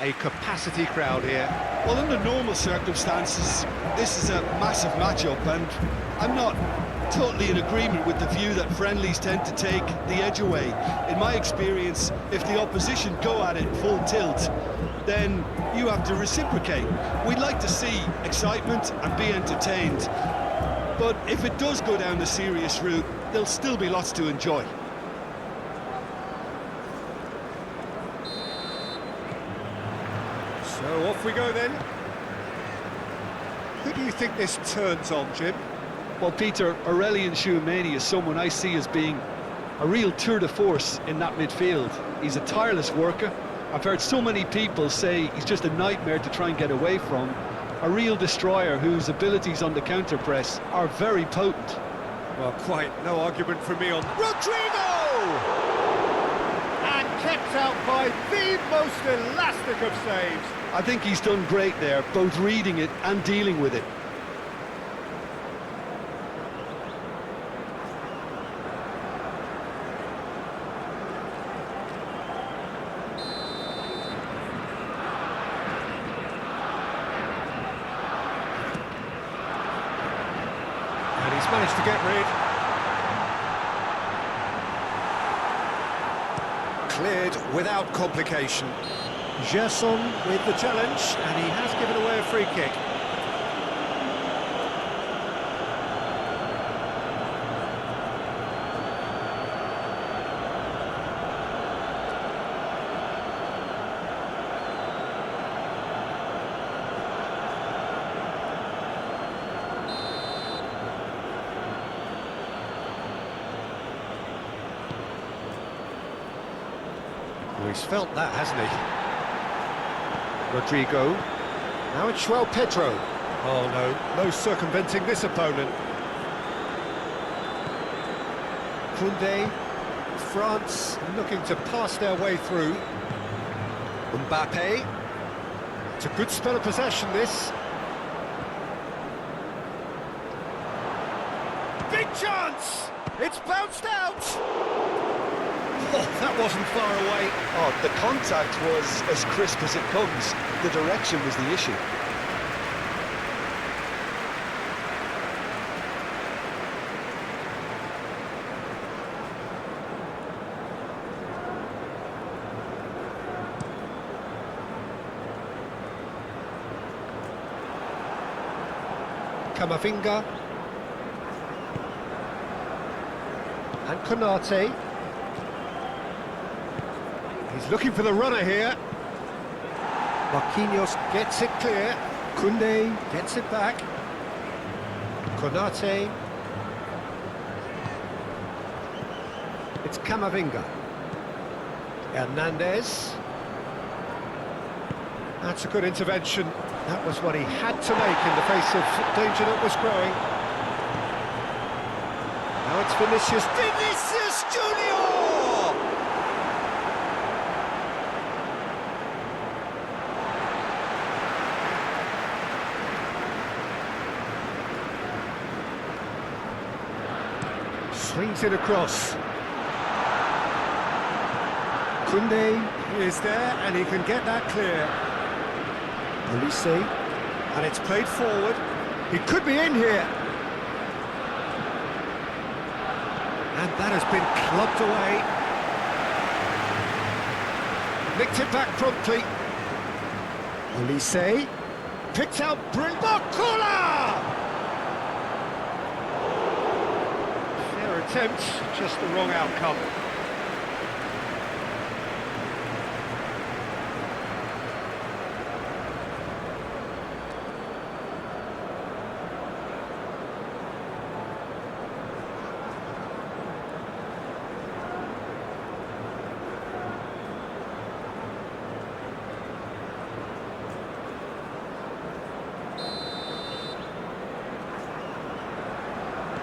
A capacity crowd here. Well, under normal circumstances, this is a massive matchup, and I'm not totally in agreement with the view that friendlies tend to take the edge away. In my experience, if the opposition go at it full tilt, then you have to reciprocate. We'd like to see excitement and be entertained, but if it does go down the serious route, there'll still be lots to enjoy. So off we go then. Who do you think this turns on, Jim? Well, Peter, Aurelien Tchouameni is someone I see as being a real tour de force in that midfield. He's a tireless worker. I've heard so many people say he's just a nightmare to try and get away from. A real destroyer whose abilities on the counter-press are very potent. Well, quite no argument from me on Rodrigo! And kept out by the most elastic of saves. I think he's done great there, both reading it and dealing with it. And he's managed to get rid. Cleared without complication. Gerson with the challenge, and he has given away a free kick. Well, he's felt that, hasn't he? Rodrigo. Now it's João Pedro. Oh no circumventing this opponent. Koundé. France looking to pass their way through. Mbappe. It's a good spell of possession, this. Big chance! It's bounced out! Oh, that wasn't far away. Oh, the contact was as crisp as it comes. The direction was the issue. Camavinga. And Konate. He's looking for the runner here. Marquinhos gets it clear. Koundé gets it back. Konate. It's Camavinga. Hernandez. That's a good intervention. That was what he had to make in the face of danger that was growing. Now it's Vinicius. Vinicius Junior! Swings it across. Koundé is there, and he can get that clear. Olise, and it's played forward. He could be in here. And that has been clubbed away. Nicked it back promptly. Olise picked out Bakula! Fair attempt, just the wrong outcome.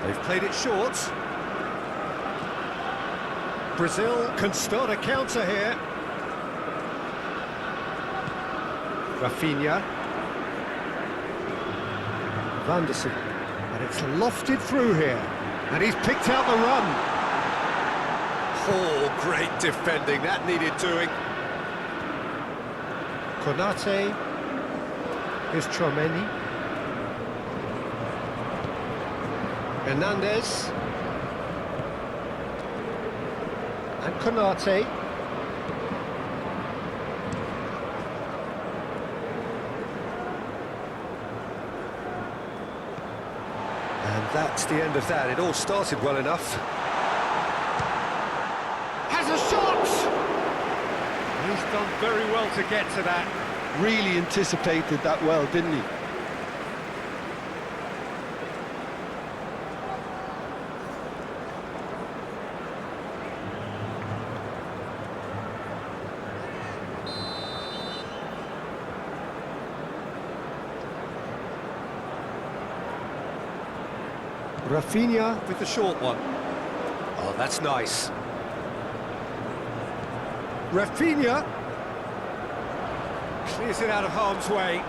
They've played it short. Brazil can start a counter here. Rafinha. Van der Sar. And it's lofted through here. And he's picked out the run. Oh, great defending. That needed doing. Konate. Here's Chouameni. Hernandez. And Konate. And that's the end of that. It all started well enough. Has a shot! He's done very well to get to that. Really anticipated that well, didn't he? Rafinha with the short one. Oh, that's nice. Rafinha clears it out of harm's way.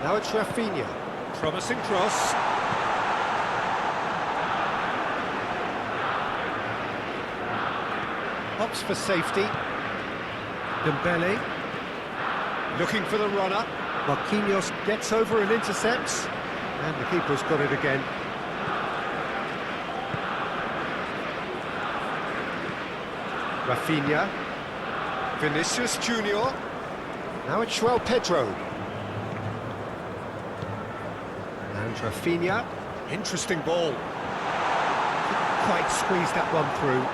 Now it's Rafinha. Promising cross. Hops for safety. Dembele. Looking for the runner. Marquinhos gets over and intercepts. And the keeper's got it again. Rafinha. Vinicius Junior. Now it's João Pedro. And Rafinha. Interesting ball. Couldn't quite squeeze that one through.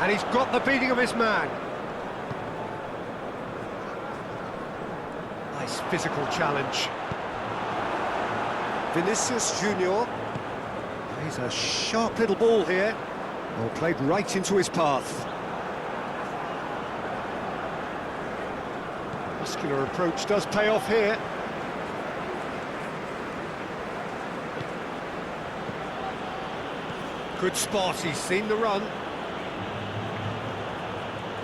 And he's got the beating of his man. Nice physical challenge. Vinicius Junior. He's a sharp little ball here. Well, played right into his path. Muscular approach does pay off here. Good spot, he's seen the run.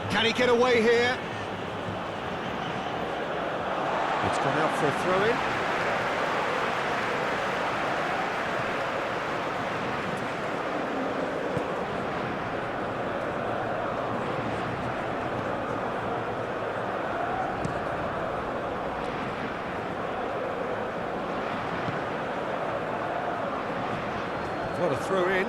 Can he get away here? It's gone out for a throw-in. What a throw-in.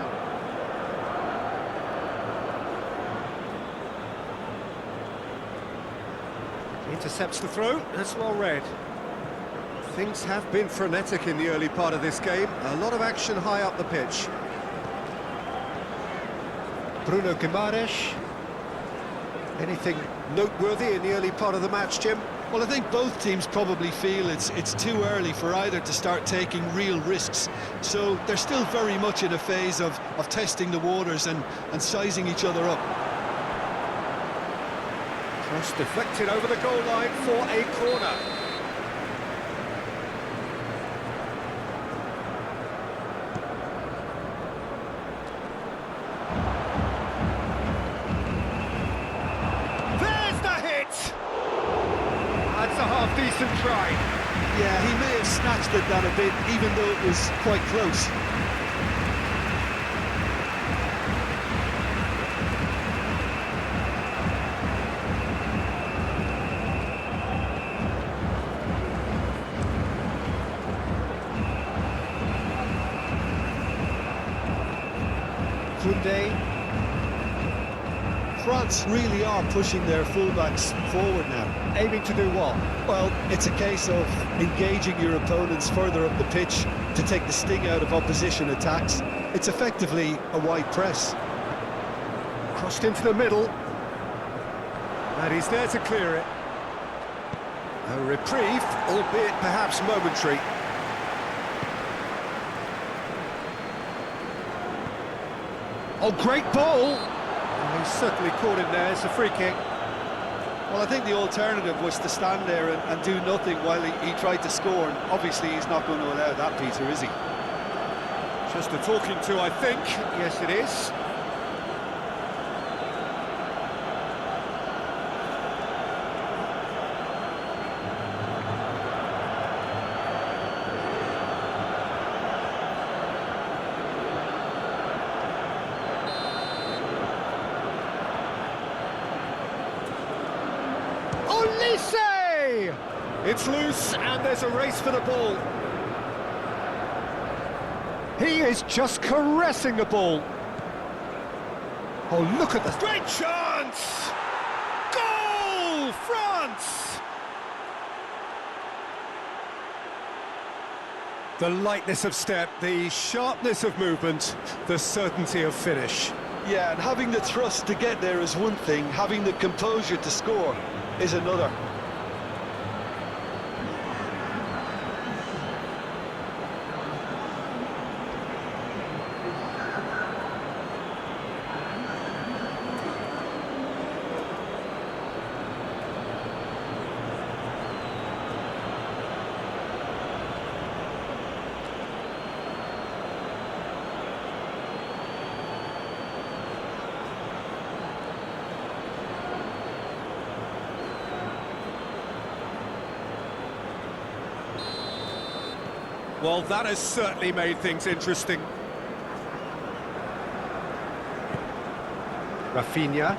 Intercepts the throw, that's well read. Things have been frenetic in the early part of this game. A lot of action high up the pitch. Bruno Guimaraes. Anything noteworthy in the early part of the match, Jim? Well, I think both teams probably feel it's too early for either to start taking real risks. So they're still very much in a phase of testing the waters and sizing each other up. Cross deflected over the goal line for a corner. There's the hit! That's a half-decent try. Yeah, he may have snatched at that a bit, even though it was quite close. France really are pushing their fullbacks forward now. Aiming to do what? Well, it's a case of engaging your opponents further up the pitch to take the sting out of opposition attacks. It's effectively a wide press. Crossed into the middle. And he's there to clear it. A reprieve, albeit perhaps momentary. Oh, great ball! Oh, he's certainly caught him there. It's a free kick. Well, I think the alternative was to stand there and do nothing while he tried to score. And obviously, he's not going to allow that, Peter, is he? Just a talking to, I think. Yes, it is. Messi! It's loose and there's a race for the ball. He is just caressing the ball. Oh, look at this. Great chance! Goal, France! The lightness of step, the sharpness of movement, the certainty of finish. Yeah, and having the thrust to get there is one thing, having the composure to score is another. Well, that has certainly made things interesting. Rafinha.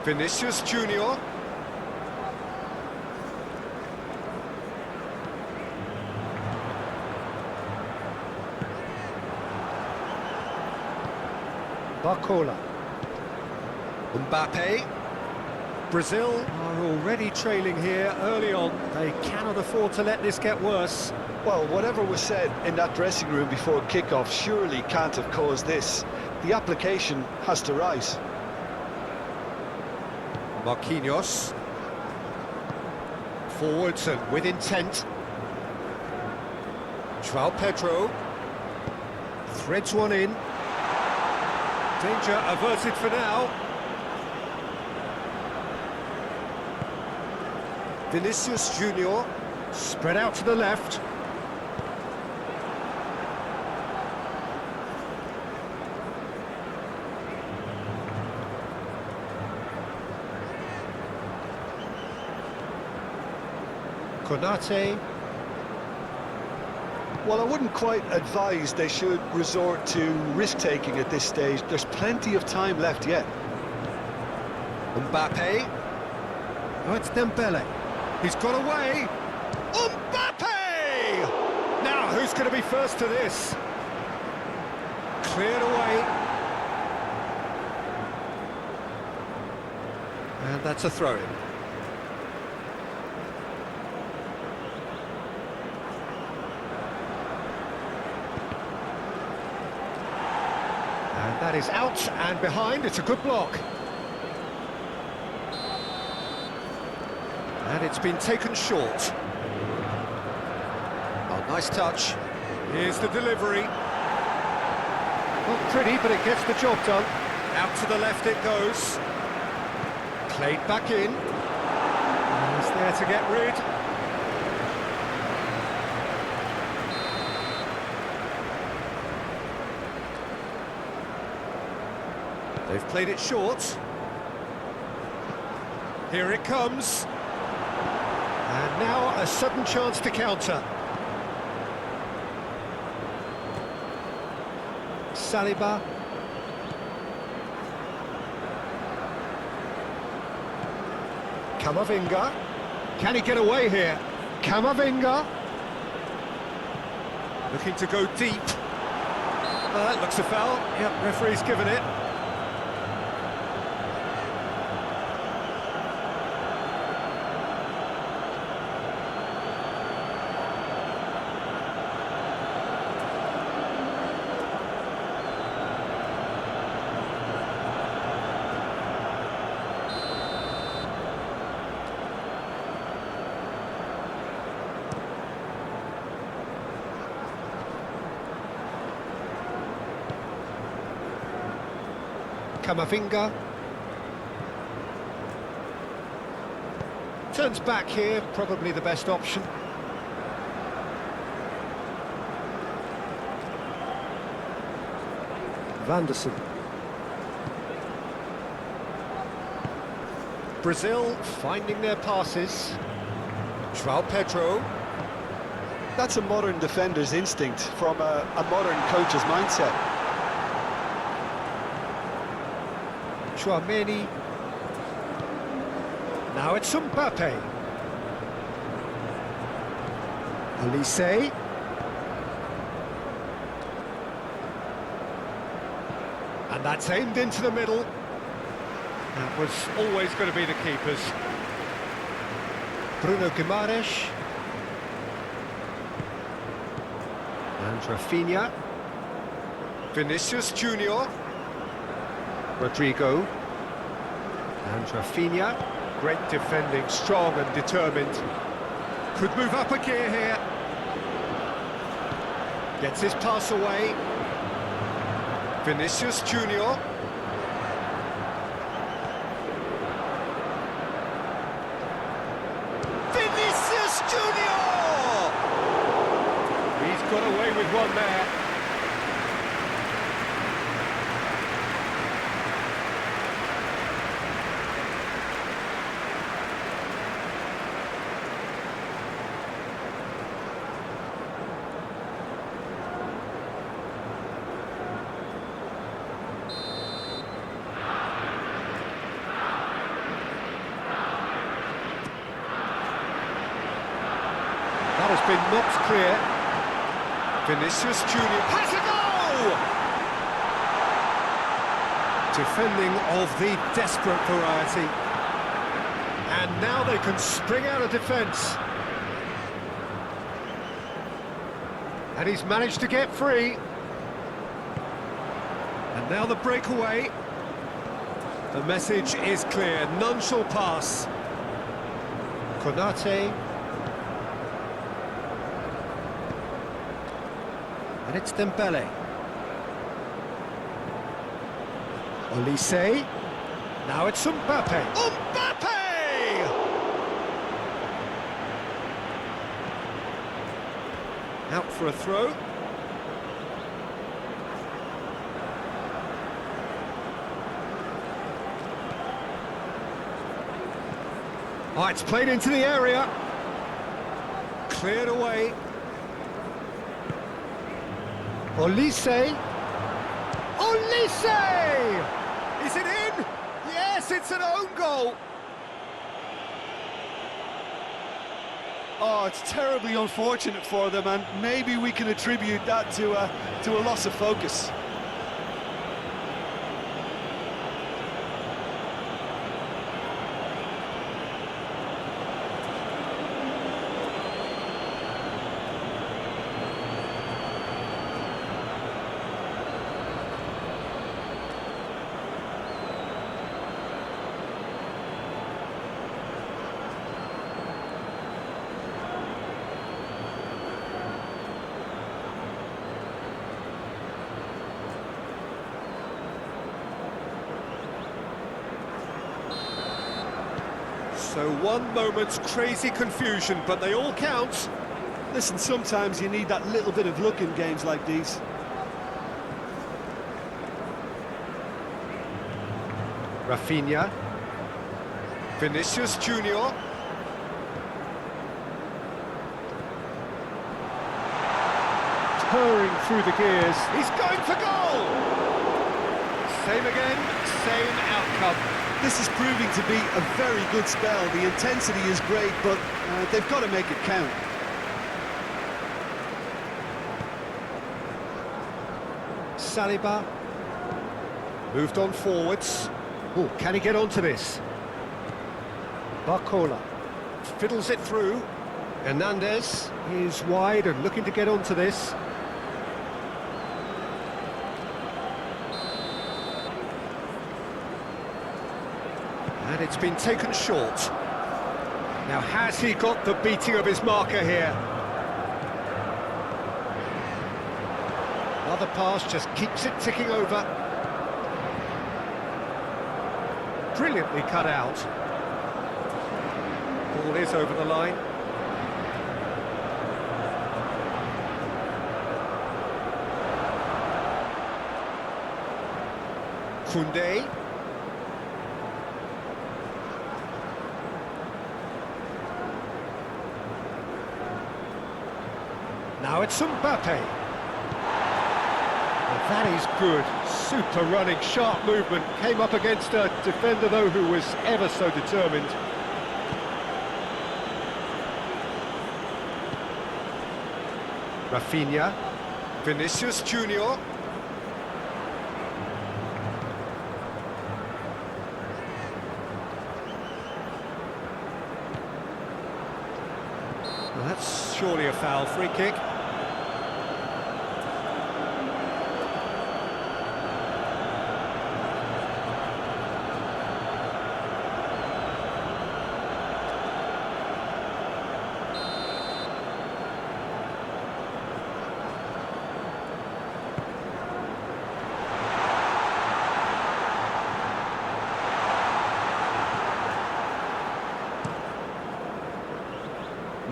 Vinicius Junior. Barcola. Mbappe. Brazil are already trailing here early on. They cannot afford to let this get worse. Well, whatever was said in that dressing room before kickoff surely can't have caused this. The application has to rise. Marquinhos. Forwards and with intent. João Pedro. Threads one in. Danger averted for now. Vinicius Junior, spread out to the left. Konate. Well, I wouldn't quite advise they should resort to risk-taking at this stage. There's plenty of time left yet. Mbappe. Oh, it's Dembele. He's got away. Mbappe! Now, who's going to be first to this? Cleared away. And that's a throw-in. And that is out and behind. It's a good block. And it's been taken short. Oh, nice touch. Here's the delivery. Not pretty, but it gets the job done. Out to the left it goes. Played back in. He's there to get rid. They've played it short. Here it comes. And now a sudden chance to counter. Saliba. Camavinga. Can he get away here? Camavinga. Looking to go deep. That looks a foul. Yep, referee's given it. Camavinga. Turns back here, probably the best option. Vanderson. Brazil finding their passes. João Pedro. That's a modern defender's instinct from a modern coach's mindset. Chouameni. Now it's Mbappe. Olise. And that's aimed into the middle. That was always going to be the keeper's. Bruno Guimaraes. And Rafinha. Vinicius Junior. Rodrigo. And Rafinha. Great defending, strong and determined. Could move up a gear here. Gets his pass away. Vinicius Junior. Vinicius Junior! He's got away with one there. That has been knocked clear. Vinicius Junior has a goal! Defending of the desperate variety. And now they can spring out of defence. And he's managed to get free. And now the breakaway. The message is clear, none shall pass. Konate. And it's Dembele. Olise. Now it's Mbappe. Mbappe! Out for a throw. Oh, it's played into the area. Cleared away. Olise! Olise! Is it in? Yes, it's an own goal! Oh, it's terribly unfortunate for them, and maybe we can attribute that to a loss of focus. So one moment's crazy confusion, but they all count. Listen, sometimes you need that little bit of luck in games like these. Rafinha. Vinicius Junior. Purring through the gears. He's going for goal! Same again, same outcome. This is proving to be a very good spell. The intensity is great, but they've got to make it count. Saliba. Moved on forwards. Oh, can he get onto this? Barcola. Fiddles it through. Hernandez is wide and looking to get onto this. And it's been taken short. Now, has he got the beating of his marker here? Another pass just keeps it ticking over. Brilliantly cut out. Ball is over the line. Koundé. Now it's Mbappe. Well, that is good. Super running, sharp movement. Came up against a defender, though, who was ever so determined. Rafinha. Vinicius Junior. Well, that's surely a foul. Free kick.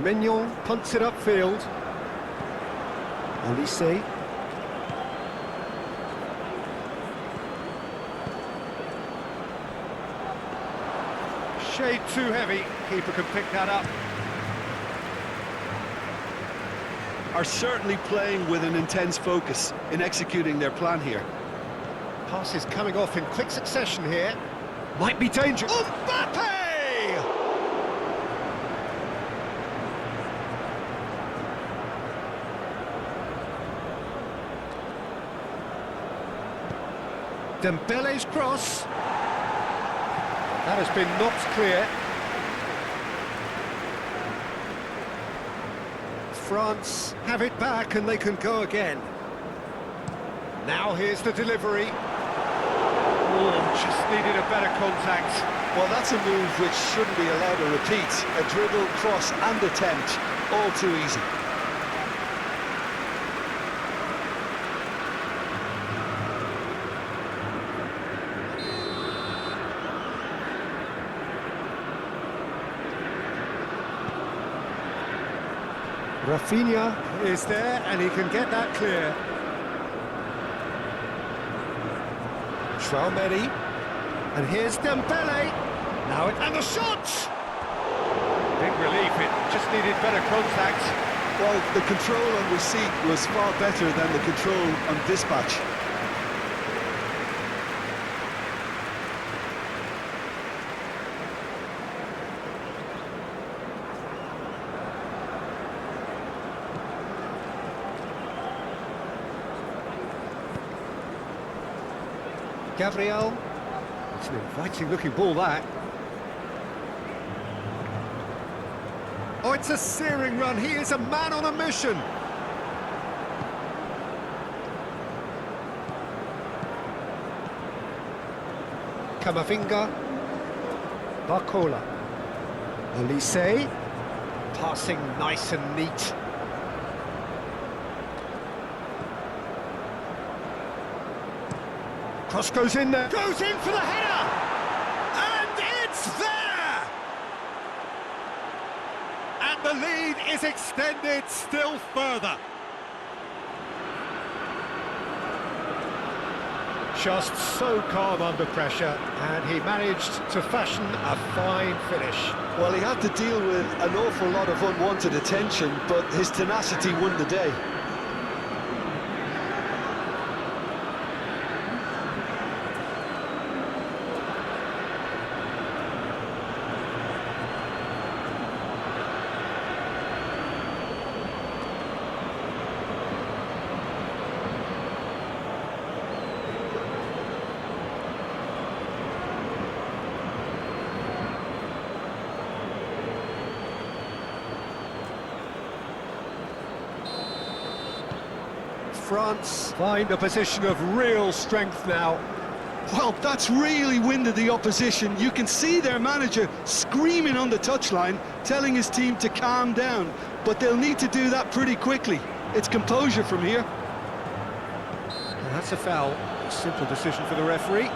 Mignon punts it upfield. Olise. Shade too heavy. Keeper can pick that up. Are certainly playing with an intense focus in executing their plan here. Pass is coming off in quick succession here. Might be dangerous. Mbappe! Dembele's cross. That has been knocked clear. France have it back and they can go again. Now here's the delivery. Oh, just needed a better contact. Well, that's a move which shouldn't be allowed to repeat. A dribble, cross and attempt, all too easy. Rafinha is there and he can get that clear. Traoré, and here's Dembele. Now and the shot! Big relief, it just needed better contact. Well, the control on receipt was far better than the control on dispatch. Gabriel. It's an inviting looking ball, that. Oh, it's a searing run. He is a man on a mission. Camavinga. Barcola. Olise. Passing nice and neat. Cross goes in there. Goes in for the header! And it's there! And the lead is extended still further. Just so calm under pressure, and he managed to fashion a fine finish. Well, he had to deal with an awful lot of unwanted attention, but his tenacity won the day. France find a position of real strength now. Well, that's really winded the opposition. You can see their manager screaming on the touchline, telling his team to calm down. But they'll need to do that pretty quickly. It's composure from here. And that's a foul. A simple decision for the referee.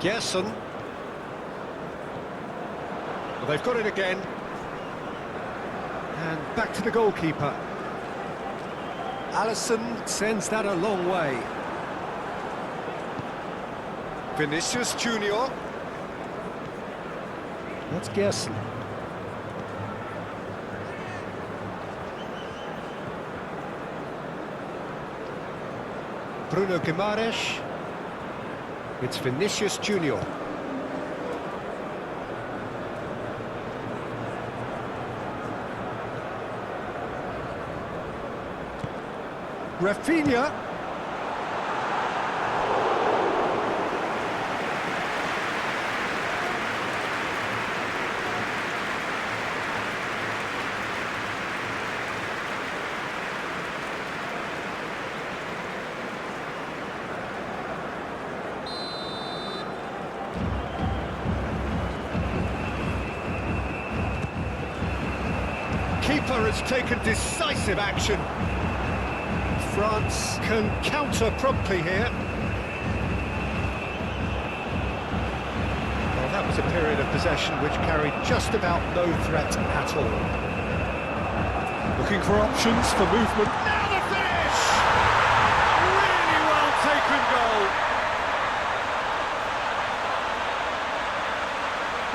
Gerson. Well, they've got it again. And back to the goalkeeper. Alisson sends that a long way. Vinicius Junior. That's Gerson. Bruno Guimaraes. It's Vinicius Junior. Rafinha. Keeper has taken decisive action. France can counter promptly here. Well, that was a period of possession which carried just about no threat at all. Looking for options for movement. Now the finish! Really well taken goal.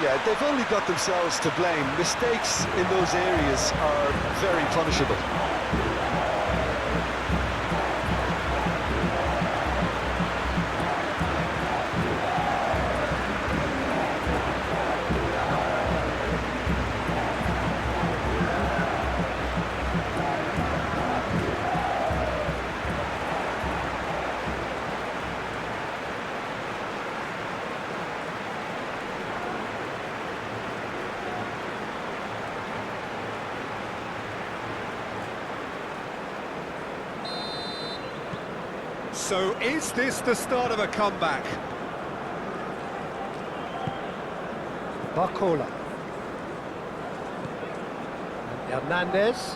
Yeah, they've only got themselves to blame. Mistakes in those areas are very punishable. So is this the start of a comeback? Barcola. Hernandez.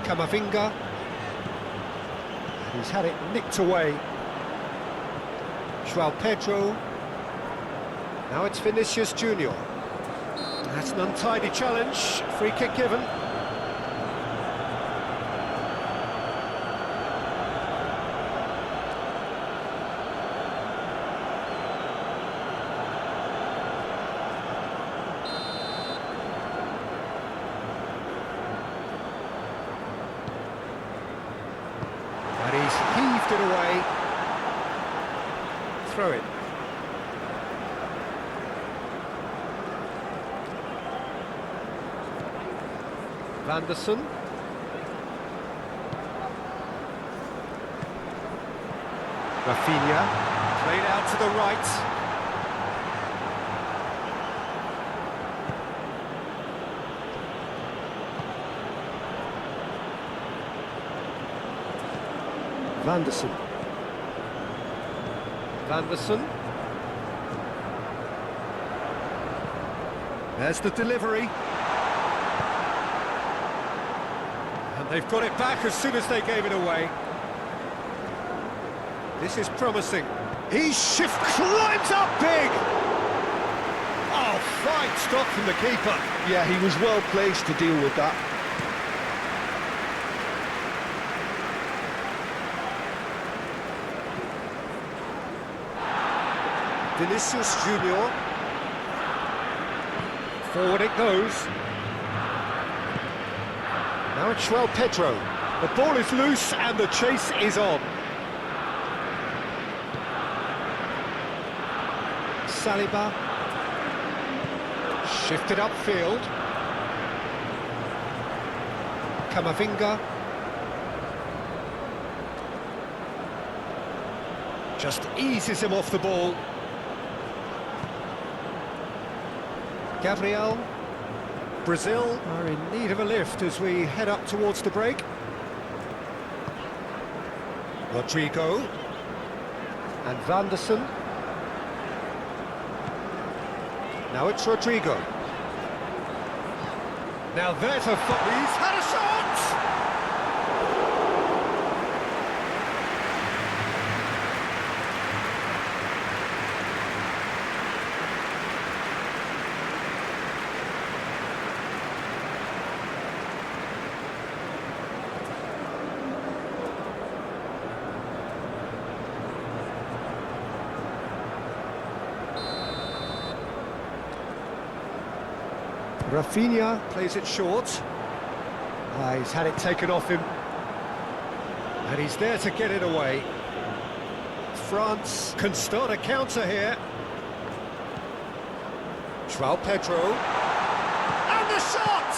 Camavinga. He's had it nicked away. João Pedro. Now it's Vinicius Junior. That's an untidy challenge. Free kick given. And he's heaved it away. Throw it. Vanderson. Rafinha. Played out to the right. Vanderson. Vanderson. There's the delivery. And they've got it back as soon as they gave it away. This is promising. He climbs up big! Oh, fine stop from the keeper. Yeah, he was well placed to deal with that. Vinicius Junior. Forward it goes. Now it's João Pedro. The ball is loose and the chase is on. Saliba. Shifted upfield. Camavinga. Just eases him off the ball. Gabriel. Brazil are in need of a lift as we head up towards the break. Rodrigo. And Vanderson. Now it's Rodrigo. Now there's a he's had a shot! Rafinha plays it short. He's had it taken off him. And he's there to get it away. France can start a counter here. João Pedro. And the shot!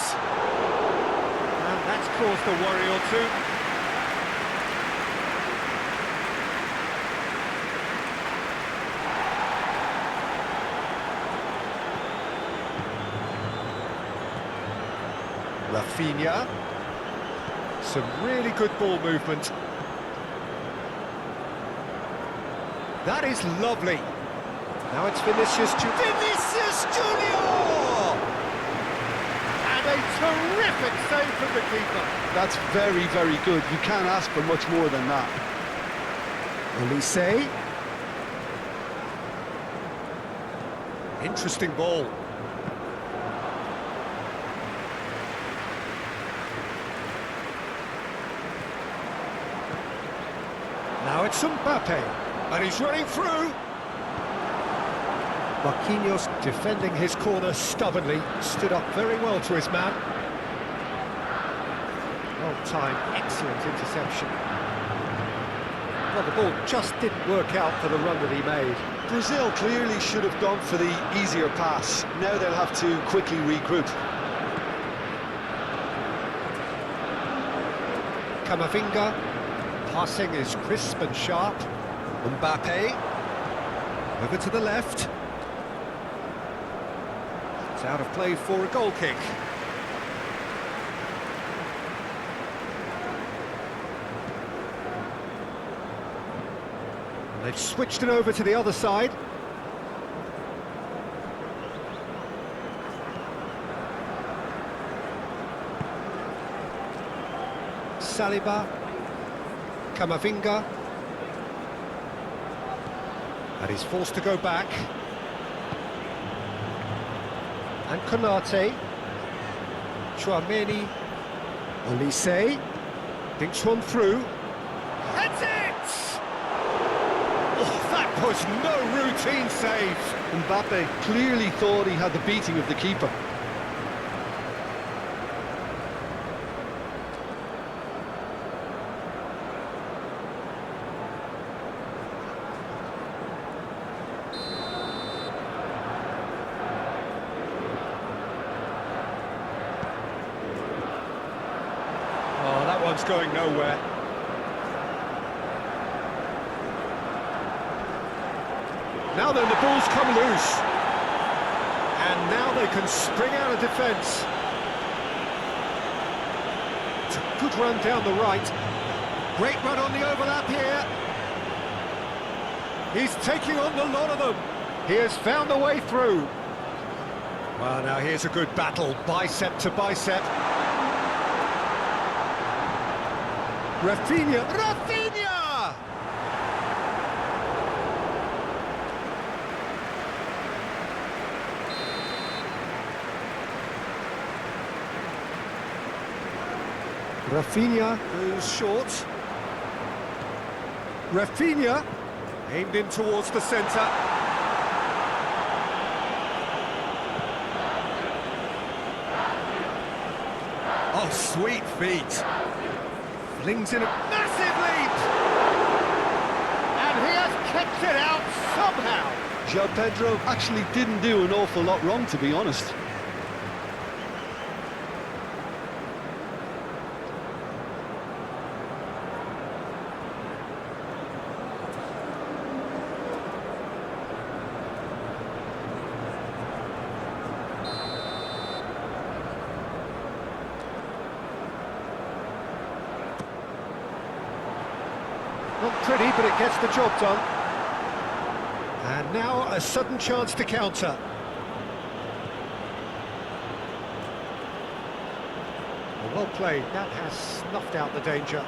And that's caused a worry or two. Rafinha. Some really good ball movement. That is lovely. Now it's Vinicius Junior. Vinicius Junior! And a terrific save from the keeper. That's very, very good. You can't ask for much more than that. Olise. Interesting ball. Now it's Mbappe, and he's running through. Marquinhos defending his corner stubbornly, stood up very well to his man. Well timed, excellent interception. Well, the ball just didn't work out for the run that he made. Brazil clearly should have gone for the easier pass. Now they'll have to quickly regroup. Camavinga. Passing is crisp and sharp. Mbappe. Over to the left. It's out of play for a goal kick. And they've switched it over to the other side. Saliba. Camavinga. And he's forced to go back. And Konate. Chouameni. Olise. Dinks one through. That's it! Oh, that was no routine save. Mbappe clearly thought he had the beating of the keeper. One's going nowhere. Now then, the ball's come loose. And now they can spring out of defence. It's a good run down the right. Great run on the overlap here. He's taking on the lot of them. He has found a way through. Well, now here's a good battle, bicep to bicep. Rafinha! Rafinha! Rafinha goes short. Rafinha aimed in towards the centre. Oh, sweet feet. Flings in a massive lead! And he has kept it out somehow! João Pedro actually didn't do an awful lot wrong, to be honest. Not pretty, but it gets the job done. And now a sudden chance to counter. Well played, that has snuffed out the danger.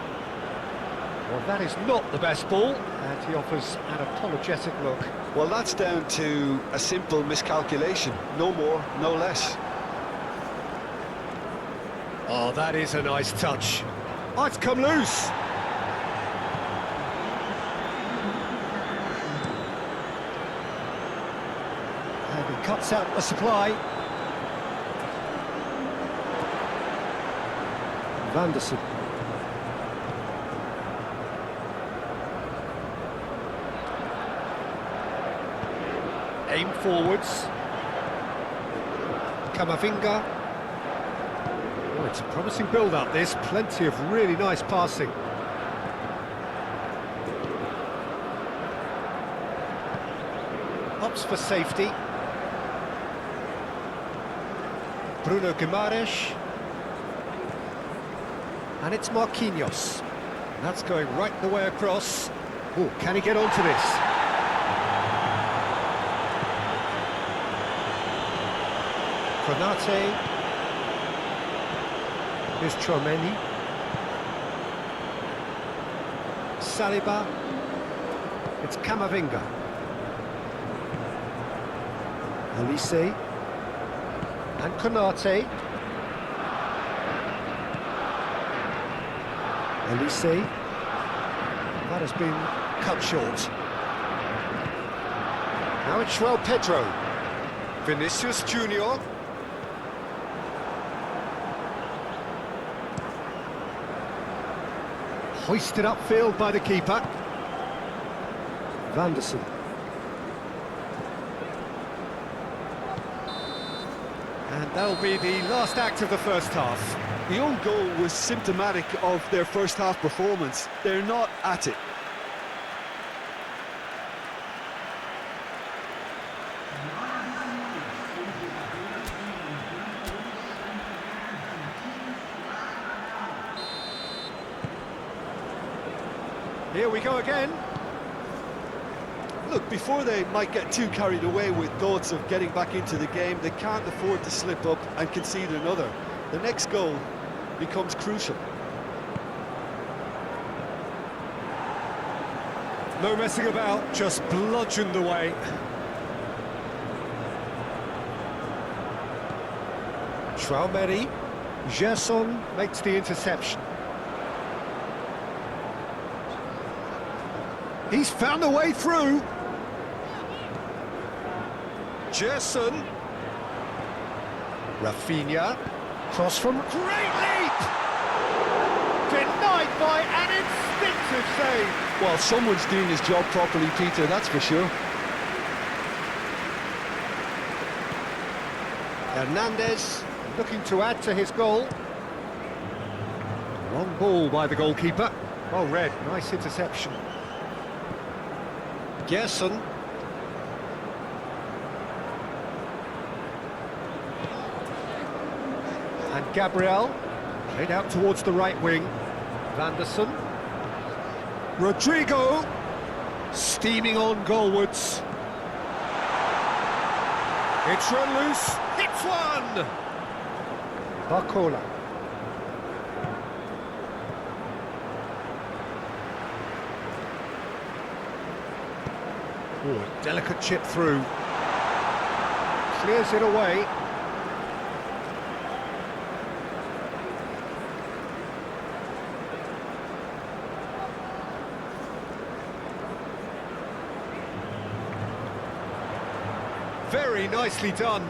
Well, that is not the best ball, and he offers an apologetic look. Well, that's down to a simple miscalculation. No more, no less. Oh, that is a nice touch. Oh, it's come loose. And he cuts out the supply. Vanderson. Aim forwards. Camavinga. Oh, it's a promising build-up, this. Plenty of really nice passing. Opts for safety. Bruno Guimaraes. And it's Marquinhos. That's going right the way across. Oh, can he get onto this? Konate. Here's Chouameni. Saliba. It's Camavinga. Elise. And Konate. Elise. That has been cut short. Now it's João Pedro. Vinicius Junior. Hoisted upfield by the keeper. Vanderson. And that'll be the last act of the first half. The own goal was symptomatic of their first half performance. They're not at it. Here we go again. Look, before they might get too carried away with thoughts of getting back into the game, they can't afford to slip up and concede another. The next goal becomes crucial. No messing about, just bludgeoned away. Chouameni. Gerson makes the interception. He's found a way through. Gerson. Rafinha. Cross from... Great leap! Denied by an instinctive save. Well, someone's doing his job properly, Peter, that's for sure. Hernandez looking to add to his goal. Long ball by the goalkeeper. Well read, nice interception. Gerson. And Gabriel, played out towards the right wing. Vanderson. Rodrigo, steaming on goalwards. It's run loose, hits one! Barcola. Oh, a delicate chip through. Clears it away. Very nicely done.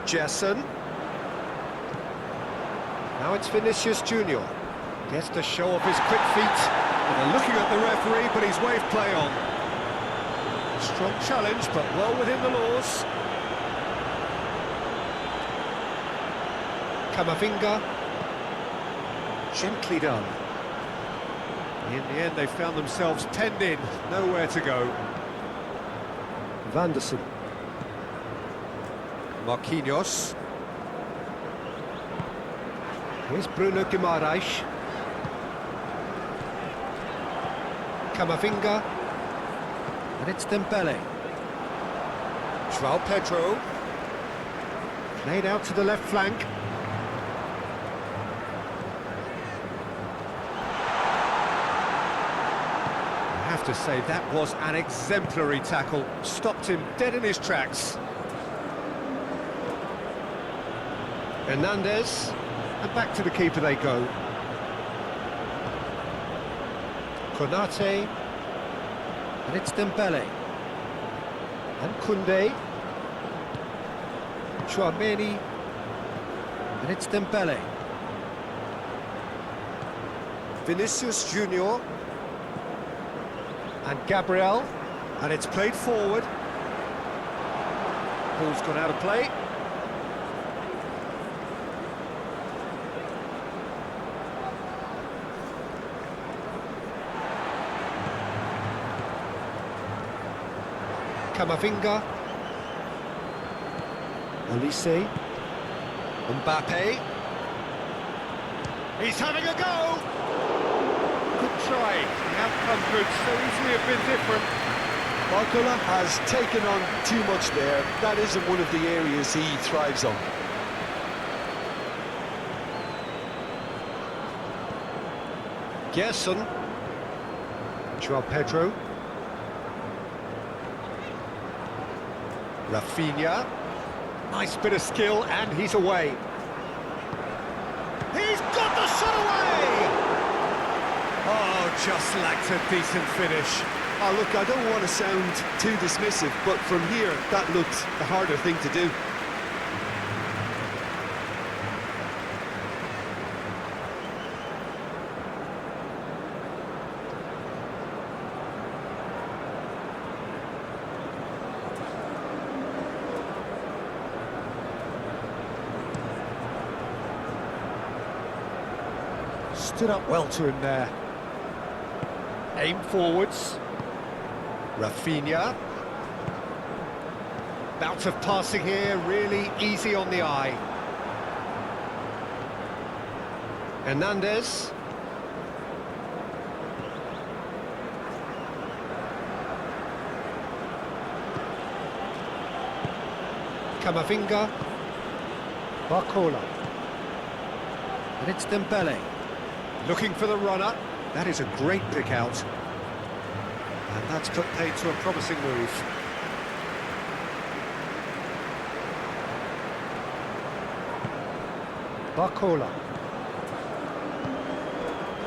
Gerson. Now it's Vinicius Junior. Gets to show off his quick feet. Well, they're looking at the referee, but he's waved play on. Strong challenge, but well within the laws. Camavinga. Gently done. In the end, they found themselves penned in. Nowhere to go. Vanderson. Marquinhos. Here's Bruno Guimaraes. Camavinga. And it's Dembele. João Pedro. Played out to the left flank. I have to say, that was an exemplary tackle. Stopped him dead in his tracks. Hernandez. And back to the keeper they go. Konate. And it's Dembele. And Koundé. Chouameni. And it's Dembele. Vinicius Junior. And Gabriel. And it's played forward. Ball's gone out of play. Camavinga. Olise. Mbappe. He's having a go! Good try. The outcome could so easily have been different. Barcola has taken on too much there. That isn't one of the areas he thrives on. Gerson. Joao Pedro. Rafinha. Nice bit of skill, and he's away. He's got the shot away! Oh, just lacked a decent finish. Oh, look, I don't want to sound too dismissive, but from here, that looked the harder thing to do. Stood up well to him there. Aim forwards. Rafinha. Bout of passing here, really easy on the eye. Hernandez. Camavinga. Barcola. And it's Dembele. Looking for the runner. That is a great pick out. And that's put paid to a promising move. Barcola.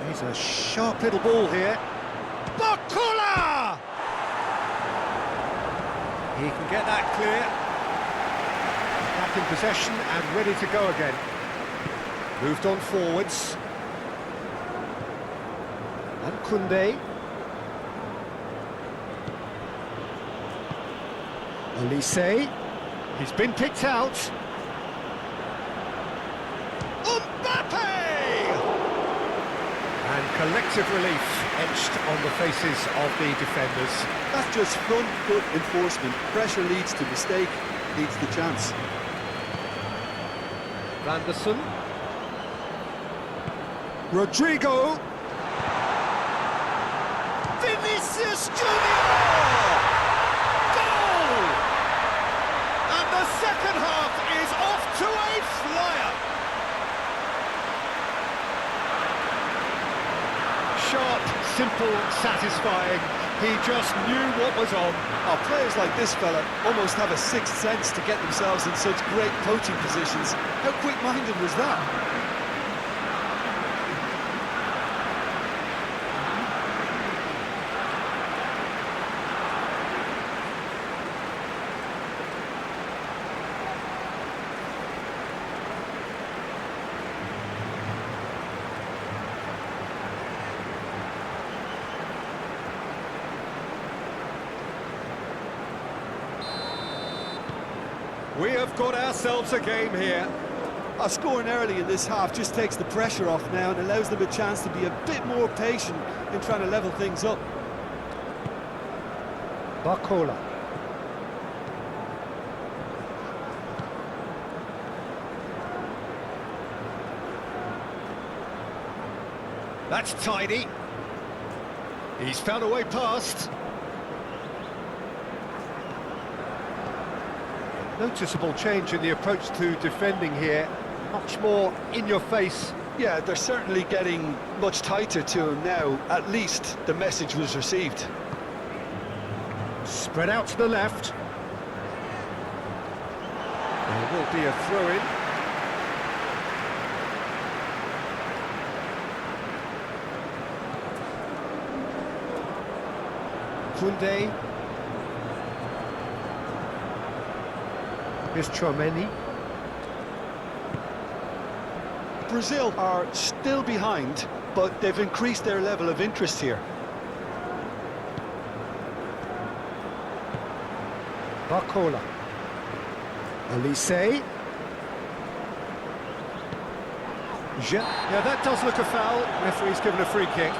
He's a sharp little ball here. Barcola! He can get that clear. Back in possession and ready to go again. Moved on forwards. And Koundé. Olise. He's been picked out. Mbappe! And collective relief etched on the faces of the defenders. That's just front foot enforcement. Pressure leads to mistake, leads to chance. Vanderson. Rodrigo. Vinicius Junior! Goal! And the second half is off to a flyer. Sharp, simple, satisfying. He just knew what was on. Oh, players like this fella almost have a sixth sense to get themselves in such great coaching positions. How quick-minded was that? We have got ourselves a game here. Scoring early in this half just takes the pressure off now and allows them a chance to be a bit more patient in trying to level things up. Barcola. That's tidy. He's found a way past. Noticeable change in the approach to defending here. Much more in your face. Yeah, they're certainly getting much tighter to him now. At least the message was received. Spread out to the left. There will be a throw-in. Koundé. Here's Tchouaméni. Brazil are still behind, but they've increased their level of interest here. Barcola. Elise. Yeah, that does look a foul. Referee's given a free kick.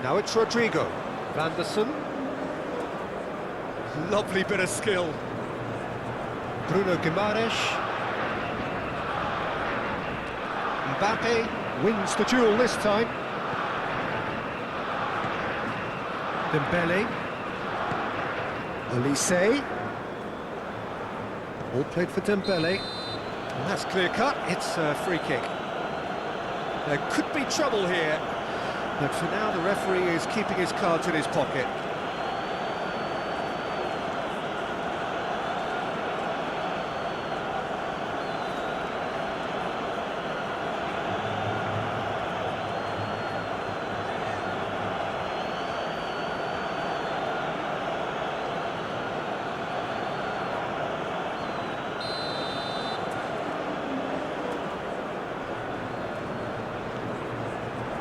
Now it's Rodrigo. Vanderson. Lovely bit of skill. Bruno Guimaraes. Mbappe wins the duel this time. Dembele. Elise. All played for Dembele. And that's clear cut. It's a free kick. There could be trouble here. But for now, the referee is keeping his cards in his pocket.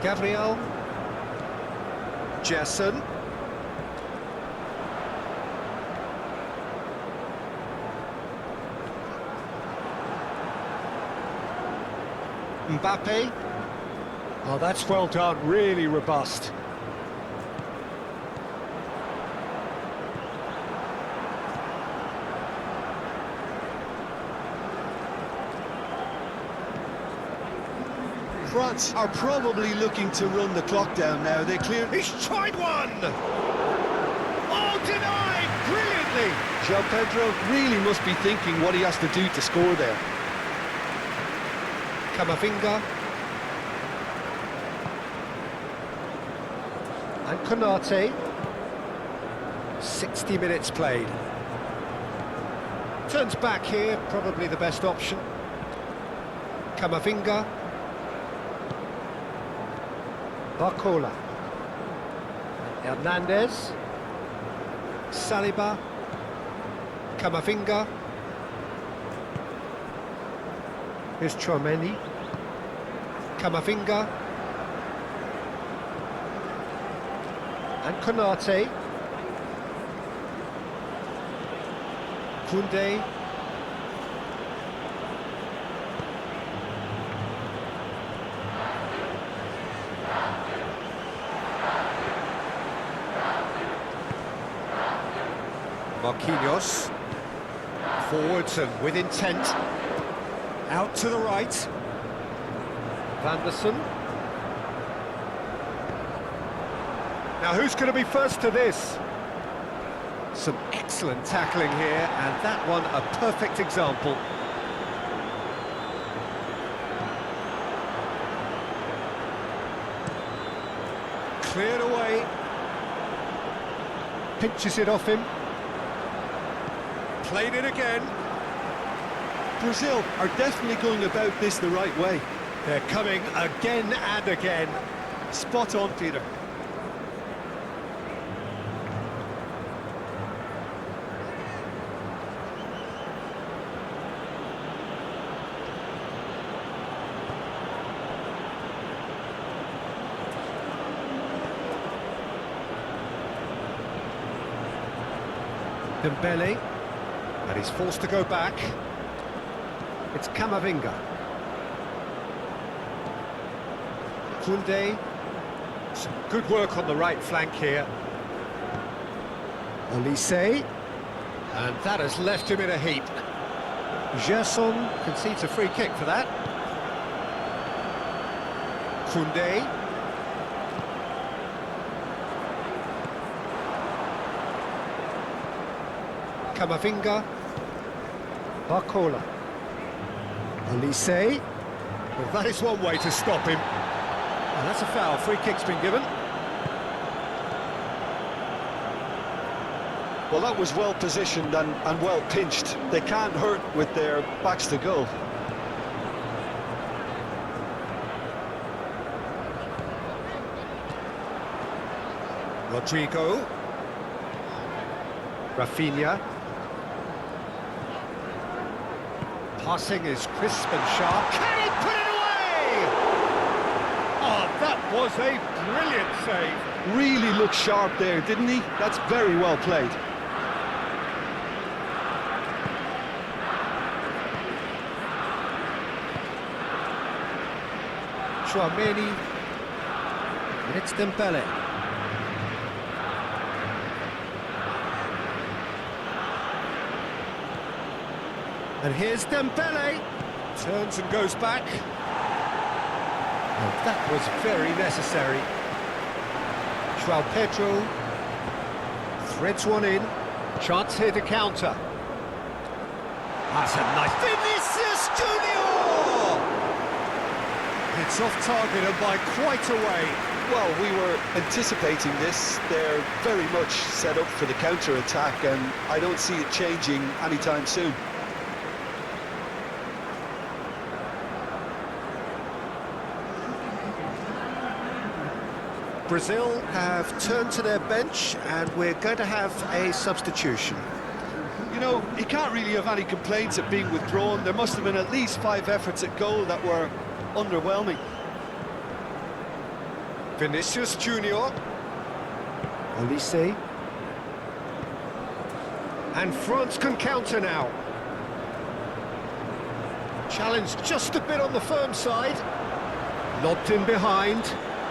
Gabriel. Jason. Mbappe. Oh, that's well done, really robust. France are probably looking to run the clock down now. They clear. He's tried one! Oh, denied! Brilliantly! João Pedro really must be thinking what he has to do to score there. Camavinga. And Konate. 60 minutes played. Turns back here, probably the best option. Camavinga. Barcola. Hernandez. Saliba. Camavinga. Here's Chouameni. Camavinga. And Konate. Koundé. Marquinhos, forwards and with intent, out to the right, Vanderson. Now who's going to be first to this? Some excellent tackling here, and that one a perfect example. Cleared away, pinches it off him. Played it again. Brazil are definitely going about this the right way. They're coming again and again. Spot on, Peter. Dembele. And he's forced to go back. It's Camavinga. Koundé. Some good work on the right flank here. Elise. And that has left him in a heap. Gerson concedes a free kick for that. Koundé. Camavinga. Barcola. Elise. Well, that is one way to stop him. And that's a foul. Free kick's been given. Well, that was well positioned and well pinched. They can't hurt with their backs to goal. Rodrigo. Rafinha. Passing is crisp and sharp. Can he put it away? Oh, that was a brilliant save. Really looked sharp there, didn't he? That's very well played. Chouameni. And it's Dembele. And here's Dembele. Turns and goes back. And that was very necessary. João Pedro. Threads one in. Chance here to counter. That's a nice... Vinicius Junior! It's off target and by quite a way. Well, we were anticipating this. They're very much set up for the counter-attack, and I don't see it changing anytime soon. Brazil have turned to their bench, and we're going to have a substitution. You know, he can't really have any complaints at being withdrawn. There must have been at least 5 efforts at goal that were underwhelming. Vinicius Junior. Olise. And France can counter now. Challenge just a bit on the firm side. Lobbed in behind.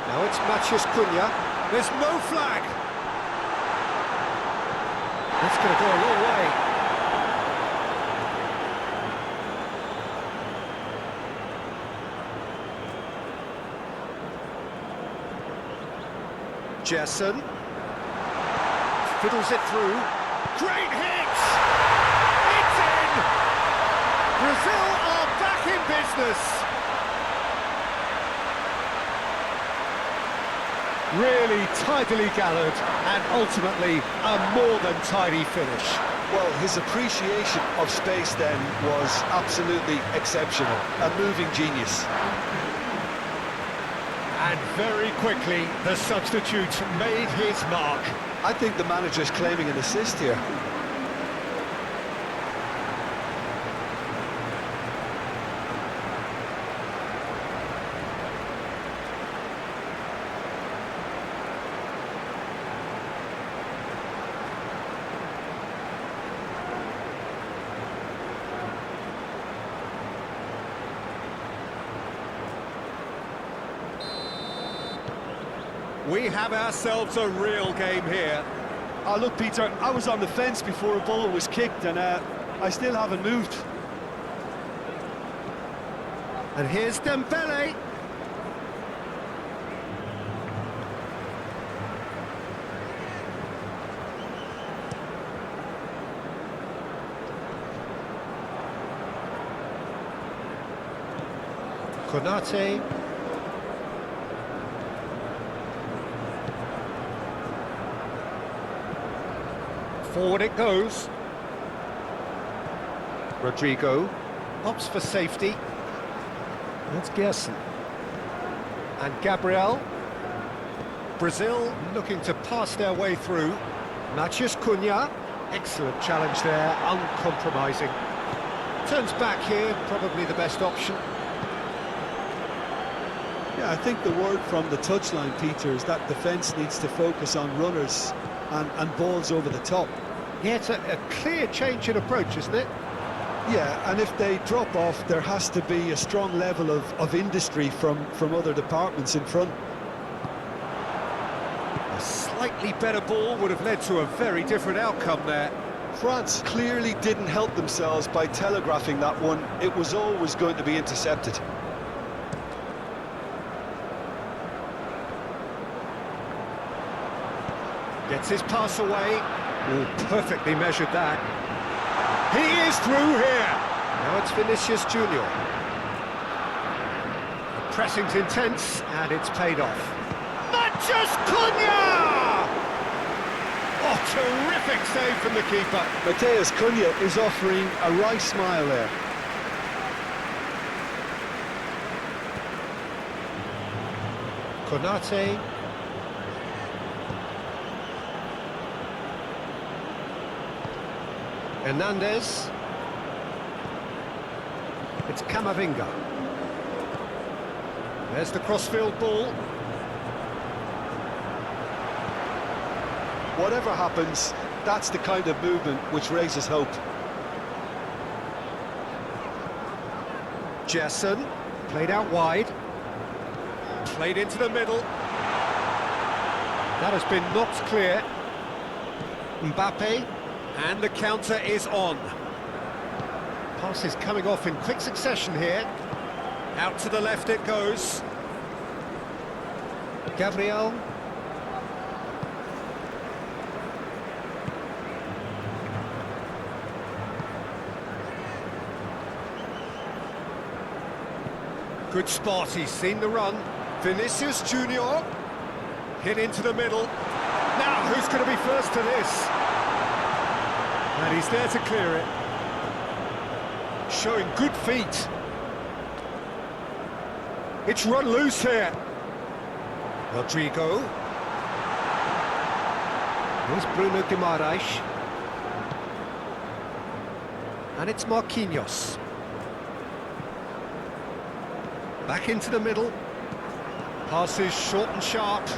Now it's Matheus Cunha. There's no flag. That's going to go a long way. Gerson. Fiddles it through. Great hit! It's in! Brazil are back in business. Really tidily gathered, and ultimately a more than tidy finish. Well, his appreciation of space then was absolutely exceptional. A moving genius. And very quickly, the substitute made his mark. I think the manager's claiming an assist here. We have ourselves a real game here. Oh, look, Peter, I was on the fence before a ball was kicked, and I still haven't moved. And here's Dembele. Konate. Forward it goes. Rodrigo opts for safety. That's Gerson. And Gabriel. Brazil looking to pass their way through. Matheus Cunha. Excellent challenge there, uncompromising. Turns back here, probably the best option. Yeah, I think the word from the touchline, Peter, is that defence needs to focus on runners and balls over the top. Yeah, it's a clear change in approach, isn't it? Yeah, and if they drop off, there has to be a strong level of industry from other departments in front. A slightly better ball would have led to a very different outcome there. France clearly didn't help themselves by telegraphing that one. It was always going to be intercepted. Gets his pass away. Oh, perfectly measured that. He is through here. Now it's Vinicius Junior. The pressing's intense, and it's paid off. Matheus Cunha! Oh, Terrific save from the keeper. Mateus Cunha is offering a right smile there. Konate. Hernandez. It's Camavinga. There's the crossfield ball. Whatever happens, that's the kind of movement which raises hope. Jason, played out wide. Played into the middle. That has been knocked clear. Mbappe, and the counter is on. Pass is coming off in quick succession here. Out to the left it goes. Gabriel. Good spot, he's seen the run. Vinicius Junior. Hit into the middle. Now, who's going to be first to this? And he's there to clear it. Showing good feet. It's run loose here. Rodrigo. Here's Bruno Guimaraes. And it's Marquinhos. Back into the middle. Passes short and sharp.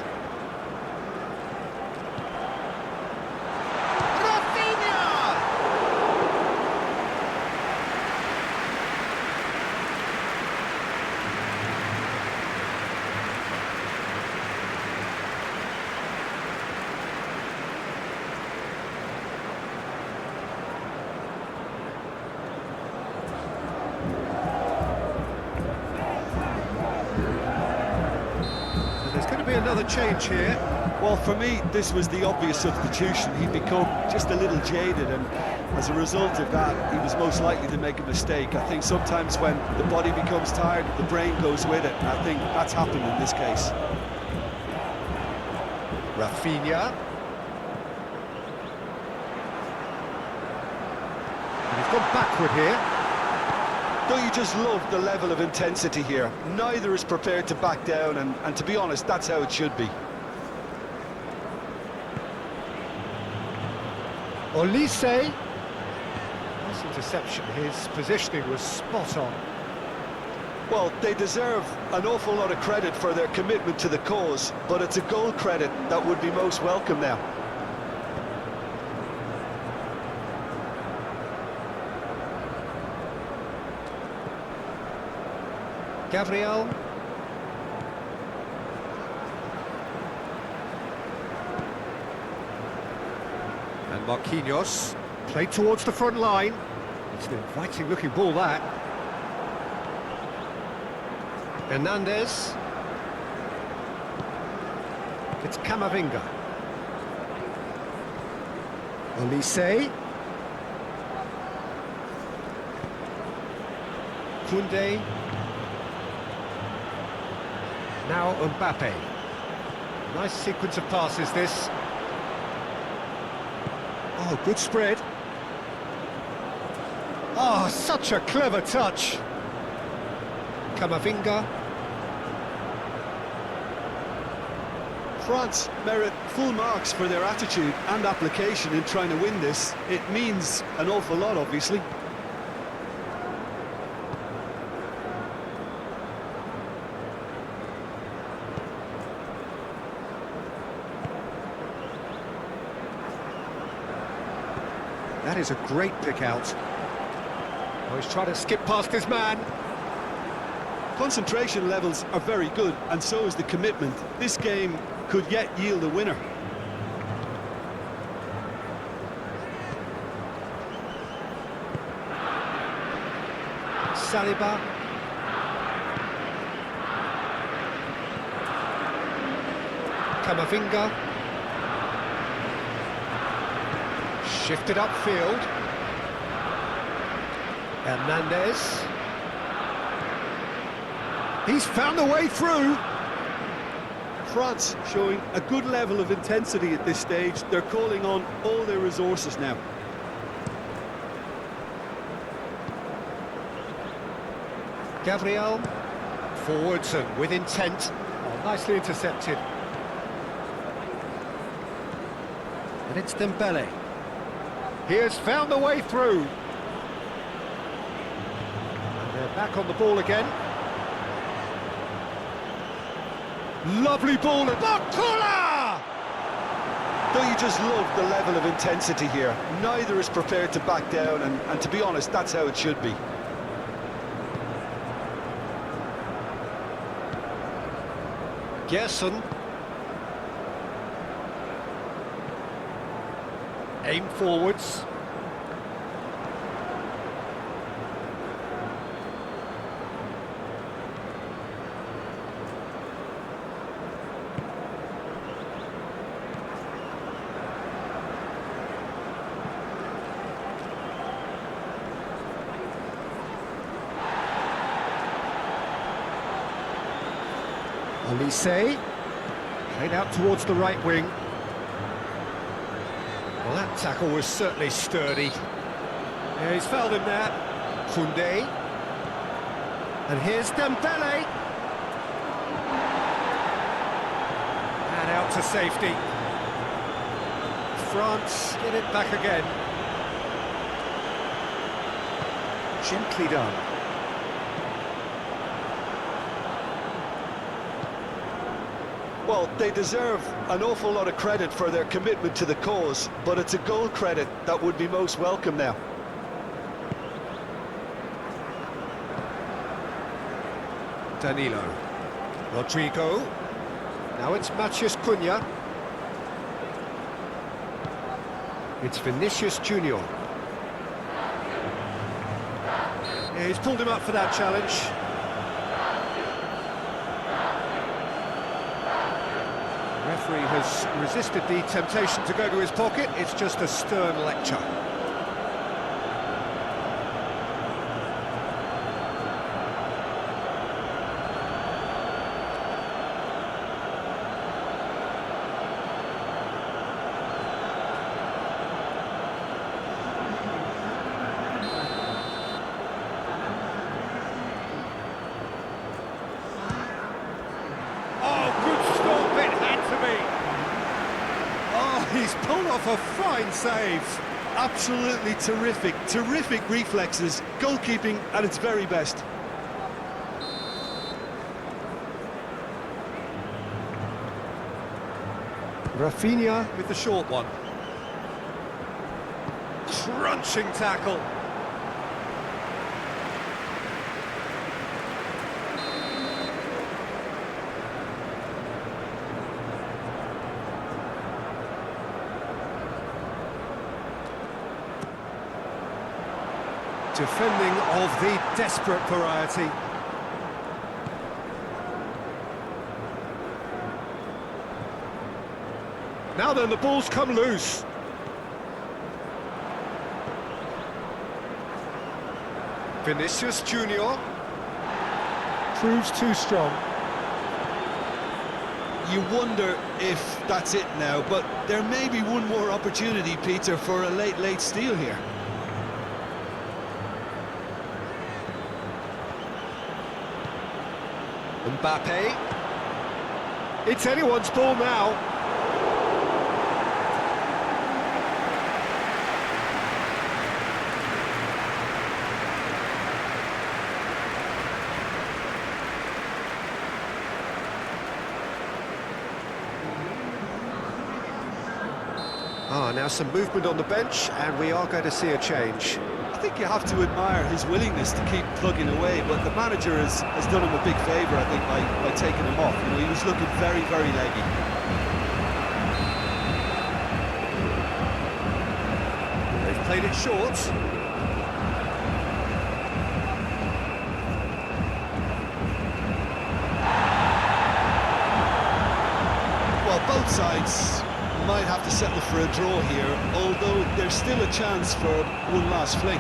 Another change here. Well, for me, this was the obvious substitution. He'd become just a little jaded, and as a result of that, he was most likely to make a mistake. I think sometimes when the body becomes tired, the brain goes with it, and I think that's happened in this case. Rafinha. And he's gone backward here. Don't you just love the level of intensity here? Neither is prepared to back down, and to be honest, that's how it should be. Olise. Nice interception, his positioning was spot on. Well, they deserve an awful lot of credit for their commitment to the cause, but it's a goal credit that would be most welcome now. Gabriel. And Marquinhos. Played towards the front line. It's an inviting looking ball, that. Hernandez. It's Camavinga. Olise. Koundé. Now Mbappe. Nice sequence of passes, this. Oh, good spread. Oh, such a clever touch. Camavinga. France merit full marks for their attitude and application in trying to win this. It means an awful lot, obviously. That is a great pick out. Oh, he's trying to skip past his man. Concentration levels are very good, and so is the commitment. This game could yet yield a winner. Saliba. Camavinga. Shifted upfield. Hernandez. He's found the way through. France showing a good level of intensity at this stage. They're calling on all their resources now. Gabriel, forwards and with intent. Oh, nicely intercepted. And it's Dembele. He has found the way through. And they're back on the ball again. Lovely ball at Bakula! Don't you just love the level of intensity here? Neither is prepared to back down, and to be honest, that's how it should be. Gerson. Aim forwards. Olise, played out towards the right wing. Well, that tackle was certainly sturdy. Yeah, he's fouled him there. Koundé. And here's Dembele. And out to safety. France get it back again. Gently done. Well, they deserve an awful lot of credit for their commitment to the cause, but it's a goal credit that would be most welcome now. Danilo. Rodrigo. Now it's Matheus Cunha. It's Vinicius Junior. Yeah, he's pulled him up for that challenge. Referee has resisted the temptation to go to his pocket. It's just a stern lecture. He's pulled off a fine save. Absolutely terrific, terrific reflexes, goalkeeping at its very best. Rafinha with the short one. Crunching tackle. Defending of the desperate variety. Now then, the ball's come loose. Vinicius Junior. Proves too strong. You wonder if that's it now, but there may be one more opportunity, Peter, for a late steal here. Mbappe. It's anyone's ball now. Now some movement on the bench, and we are going to see a change. I think you have to admire his willingness to keep plugging away, but the manager has done him a big favour, I think, by taking him off. You know, he was looking very, very leggy. They've played it short. Well, both sides might have to settle for a draw here, although there's still a chance for one last fling.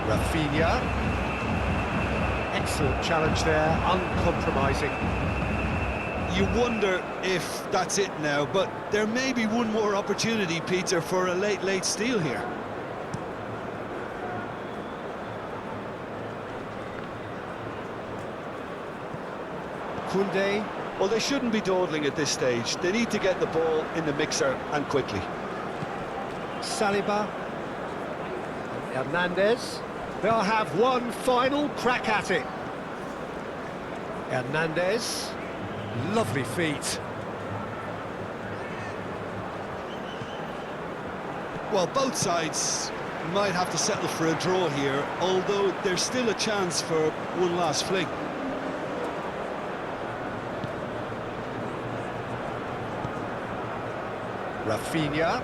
Rafinha. Excellent challenge there, uncompromising. You wonder if that's it now, but there may be one more opportunity, Peter, for a late steal here. Koundé. Well, they shouldn't be dawdling at this stage. They need to get the ball in the mixer and quickly. Saliba. Hernandez. They'll have one final crack at it. Hernandez. Lovely feet. Well, both sides might have to settle for a draw here, although there's still a chance for one last fling. Rafinha.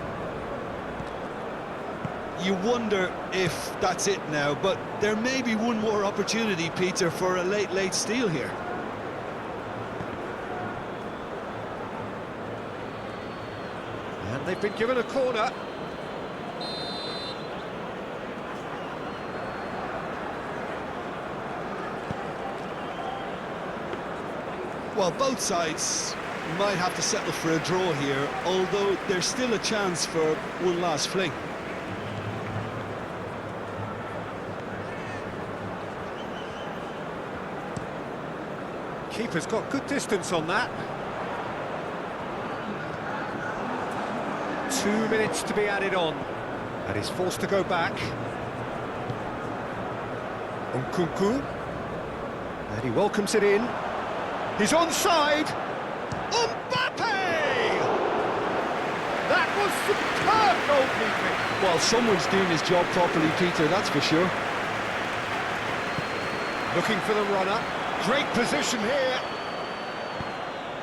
You wonder if that's it now, but there may be one more opportunity, Peter, for a late steal here. And they've been given a corner. Well, both sides might have to settle for a draw here, although there's still a chance for one last fling. Keeper's got good distance on that. 2 minutes to be added on. And he's forced to go back. Nkunku. And he welcomes it in. He's onside. Mbappe! That was superb goalkeeping. Well, someone's doing his job properly, Peter, that's for sure. Looking for the runner. Great position here.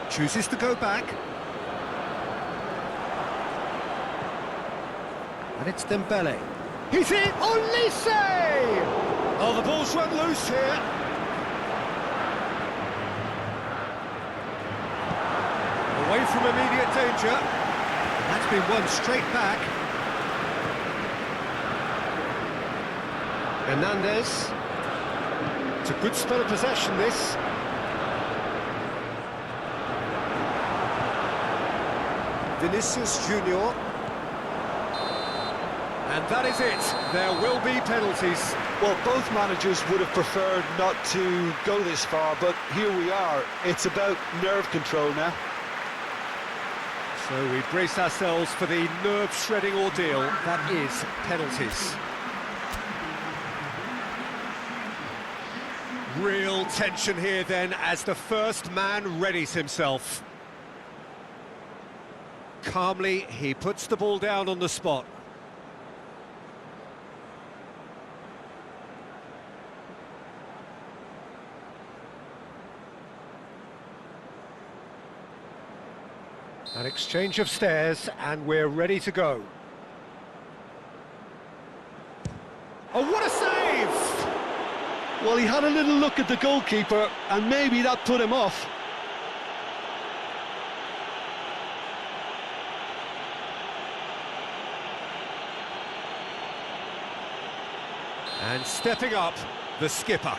Chooses to go back. And it's Dembele. He's in! Olise! Oh, the ball's run loose here. Away from immediate danger. That's been won straight back. Hernandez. It's a good spell of possession, this. Vinicius Junior. And that is it. There will be penalties. Well, both managers would have preferred not to go this far, but here we are. It's about nerve control now. So we brace ourselves for the nerve-shredding ordeal that is penalties. Real tension here then as the first man readies himself. Calmly, he puts the ball down on the spot. An exchange of stares, and we're ready to go. Oh, what a save! Well, he had a little look at the goalkeeper, and maybe that put him off. And stepping up, the skipper.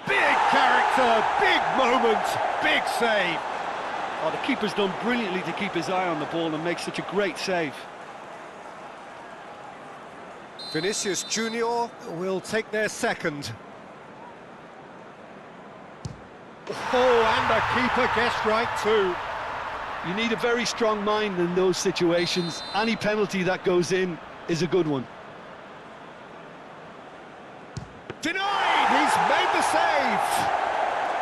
Big character, big moment, big save. Oh, the keeper's done brilliantly to keep his eye on the ball and make such a great save. Vinicius Junior will take their second. Oh, and the keeper guessed right too. You need a very strong mind in those situations. Any penalty that goes in is a good one. Denied! He's made the save!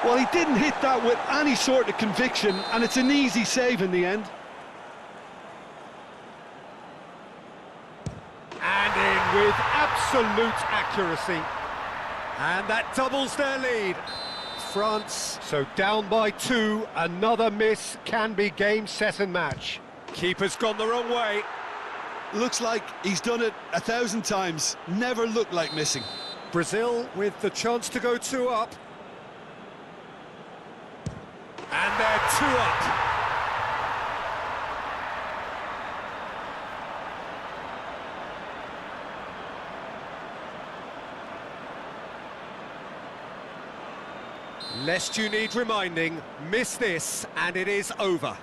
Well, he didn't hit that with any sort of conviction, and it's an easy save in the end. And in with absolute accuracy. And that doubles their lead. France, so down by 2, another miss can be game, set and match. Keeper's gone the wrong way. Looks like he's done it 1,000 times, never looked like missing. Brazil with the chance to go 2 up. And they're 2 up. Lest you need reminding, miss this and it is over.